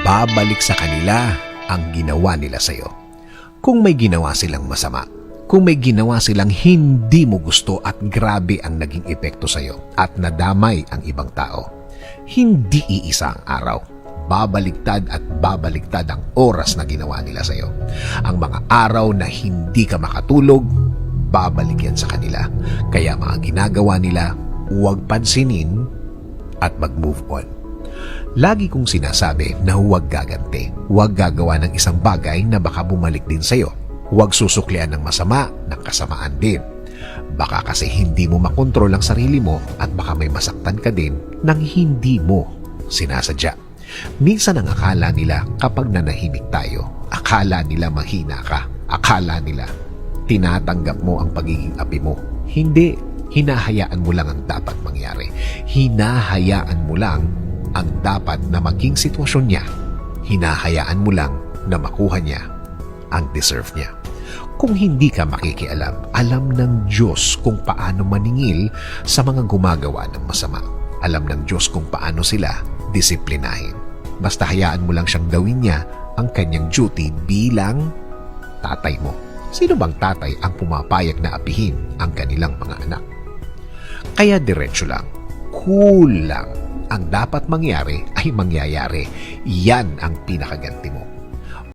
babalik sa kanila ang ginawa nila sa'yo. Kung may ginawa silang masama, kung may ginawa silang hindi mo gusto at grabe ang naging epekto sa'yo at nadamay ang ibang tao, hindi iisa ang araw. Babaliktad at babaliktad ang oras na ginawa nila sa'yo. Ang mga araw na hindi ka makatulog, babalik yan sa kanila. Kaya mga ginagawa nila, huwag pansinin at mag-move on. Lagi kong sinasabi na huwag gaganti. Huwag gagawa ng isang bagay na baka bumalik din sa'yo. Huwag susuklian ng masama ng kasamaan din. Baka kasi hindi mo makontrol ang sarili mo at baka may masaktan ka din nang hindi mo sinasadya. Minsan ang akala nila kapag nanahimik tayo, akala nila mahina ka. Akala nila tinatanggap mo ang pagiging api mo. Hindi. Hinahayaan mo lang ang dapat mangyari. Hinahayaan mo lang ang dapat na maging sitwasyon niya. Hinahayaan mo lang na makuha niya ang deserve niya. Kung hindi ka makikialam, alam ng Diyos kung paano maningil sa mga gumagawa ng masama. Alam ng Diyos kung paano sila disiplinahin. Basta hayaan mo lang siyang gawin niya ang kanyang duty bilang tatay mo. Sino bang tatay ang pumapayag na apihin ang kanilang mga anak? Kaya diretso lang, cool lang. Ang dapat mangyari ay mangyayari. Yan ang pinakaganti mo.